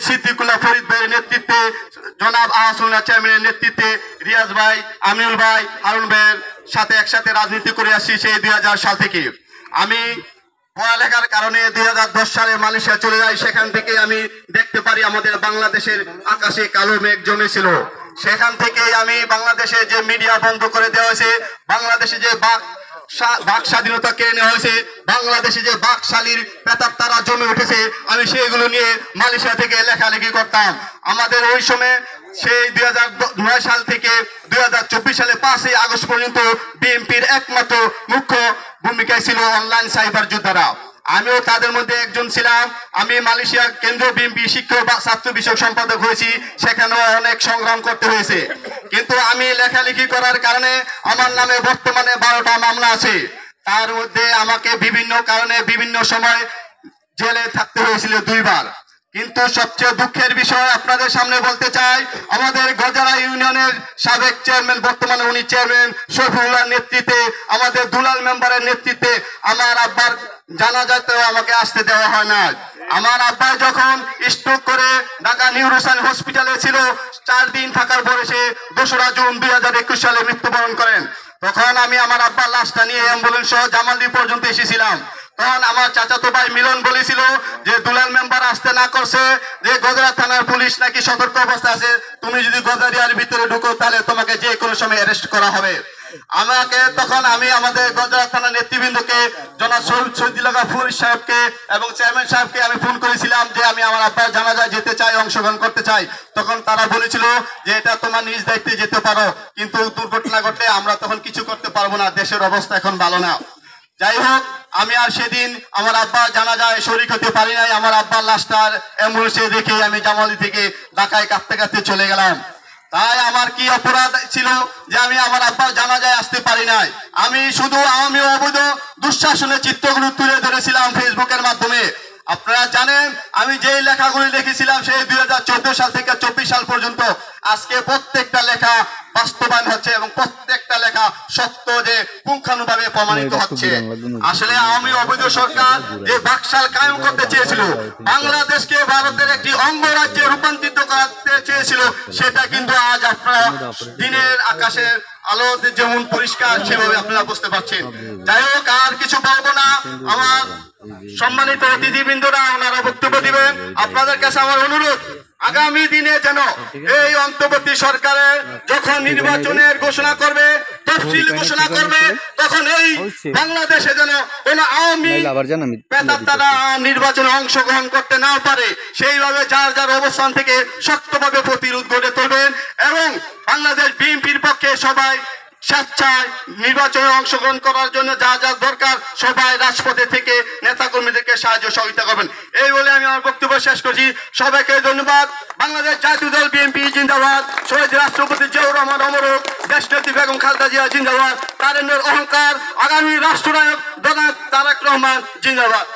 সিদ্দিকুল্লাহ ফরিদ ভাইয়ের নেতৃত্বে, জনাব আহসানুল্লাহ চেয়ারম্যানের নেতৃত্বে, রিয়াজ ভাই, আমিনুল ভাই, হারুন ভাইয়ের সাথে একসাথে রাজনীতি করে আসছি সেই 2000 সাল থেকে। আমি পড়ালেখার কারণে 2010 সালে মালয়েশিয়া চলে যাই। সেখান থেকে আমি দেখতে পারি আমাদের বাংলাদেশের আকাশে কালো মেঘ জমেছিল। সেখান থেকে আমি বাংলাদেশে যে মিডিয়া বন্ধ করে দেওয়া হয়েছে, বাংলাদেশে যে বাক স্বাধীনতা কেড়ে নেওয়া হয়েছে, বাংলাদেশে যে বাকশালীর প্রেতাত্মারা জমে উঠেছে, আমি সেগুলো নিয়ে মালয়েশিয়া থেকে লেখালেখি করতাম। আমাদের ওই সময় সেই 2009 সাল থেকে 2024 সালে 5ই আগস্ট পর্যন্ত বিএনপির একমাত্র মুখ্য ভূমিকায় ছিল অনলাইন সাইবার যোদ্ধারা। আমিও তাদের মধ্যে একজন ছিলাম। আমি মালয়েশিয়া কেন্দ্রীয় বিএনপি শিক্ষক বা ছাত্র বিষয়ক সম্পাদক হয়েছি, সেখানেও অনেক সংগ্রাম করতে হয়েছে। কিন্তু আমি লেখালেখি করার কারণে আমার নামে বর্তমানে 12টা মামলা আছে। তার মধ্যে আমাকে বিভিন্ন কারণে বিভিন্ন সময় জেলে থাকতে হয়েছিল 2 বার। কিন্তু সবচেয়ে দুঃখের বিষয় আপনাদের সামনে বলতে চাই, আমাদের গজারা ইউনিয়নের সাবেক চেয়ারম্যান, বর্তমানে উনি চেয়ারম্যান, শফিউল্লাহর নেতৃত্বে, আমাদের দুলাল মেম্বারের নেতৃত্বে আমার আব্বার জানাজাতেও আমাকে আসতে দেওয়া হয় না। আমার আব্বা যখন স্ট্রোক করে ঢাকা নিউ রোসান হসপিটালে ছিল, 4 দিন থাকার পরে সে 2রা জুন 2021 সালে মৃত্যুবরণ করেন। তখন আমি আমার আব্বার লাশটা নিয়ে অ্যাম্বুলেন্স সহ জামালদী পর্যন্ত এসেছিলাম। তখন আমার চাচাতো ভাই মিলন বলেছিল যে দুলাল মেম্বার আসতে না করছে, যে গজরা থানার পুলিশ নাকি সতর্ক অবস্থা আছে, তুমি যদি গজারিয়ার ভিতরে ঢুকো তাহলে তোমাকে যে কোনো সময় অ্যারেস্ট করা হবে। আমাকে তখন আমি আমাদের গজরা থানার নেতৃবৃন্দকে, জনাব শহীদুল্লাহ ফরিদ সাহেবকে এবং চেয়ারম্যান সাহেবকে আমি ফোন করেছিলাম যে আমি আমার আব্বার জানাজায় যেতে চাই, অংশগ্রহণ করতে চাই। তখন তারা বলেছিল যে এটা তোমার নিজ দায়িত্বে যেতে পারো, কিন্তু দুর্ঘটনা ঘটলে আমরা তখন কিছু করতে পারবো না, দেশের অবস্থা এখন ভালো না। যাই হোক, আমি আর সেদিন আমার আব্বা জানাজায় শরীক হতে পারি নাই। আমার আব্বার লাশটার অ্যাম্বুলেন্সে রেখে আমি জামালদী থেকে ঢাকায় কাঁদতে কাঁদতে চলে গেলাম। তাই আমার কি অপরাধ ছিল যে আমি আমার আব্বার জানাজায় আসতে পারি নাই? আমি শুধু আমি অবৈধ দুঃশাসনের চিত্রগুলো তুলে ধরেছিলাম ফেসবুকের মাধ্যমে। আপনারা জানেন আমি যেই লেখাগুলি লিখেছিলাম সেই 2014 সাল থেকে 24 সাল পর্যন্ত, আজকে প্রত্যেকটা লেখা বাস্তবায়ন হচ্ছে এবং প্রত্যেকটা লেখা সত্য যে পুঙ্খানুভাবে প্রমাণিত হচ্ছে। আসলে আওয়ামী অবৈধ সরকার যে বাকশাল কায়েম করতে চেয়েছিল, বাংলাদেশকে ভারতের একটি অঙ্গরাজ্যে রূপান্তরিত করতে চেয়েছিল, সেটা কিন্তু আজ আপনারা দিনের আকাশের আলো যেমন পরিষ্কার সেভাবে আপনারা বুঝতে পারছেন। যাই হোক, আর কিছু বলবো না। আমার সম্মানিত অতিথিবৃন্দরা ওনারা বক্তব্য দিবেন। আপনাদের কাছে আমার অনুরোধ, আগামী দিনে যেন এই অন্তর্বর্তী সরকারের যখন নির্বাচনের ঘোষণা করবে, তফসিল ঘোষণা করবে, তখন এই বাংলাদেশে যেন কোন আওয়ামী প্রেতাত্মারা নির্বাচনে অংশগ্রহণ করতে না পারে, সেইভাবে যার যার অবস্থান থেকে শক্তভাবে প্রতিরোধ গড়ে তুলবেন এবং বাংলাদেশ বিএনপির পক্ষে সবাই স্বেচ্ছায় নির্বাচনে অংশগ্রহণ করার জন্য যা যা দরকার সবাই রাজপথে থেকে নেতাকর্মীদেরকে সাহায্য সহযোগিতা করবেন। এই বলে আমি আমার বক্তব্য শেষ করছি। সবাইকে ধন্যবাদ। বাংলাদেশ জাতীয় দল বিএনপি জিন্দাবাদ। শহীদ রাষ্ট্রপতি জিয়াউর রহমান অমর হোক। দেশনেত্রী বেগম খালেদা জিয়া জিন্দাবাদ। তারেন্দ্রের অহংকার আগামী রাষ্ট্রনায়ক জনাব তারেক রহমান জিন্দাবাদ।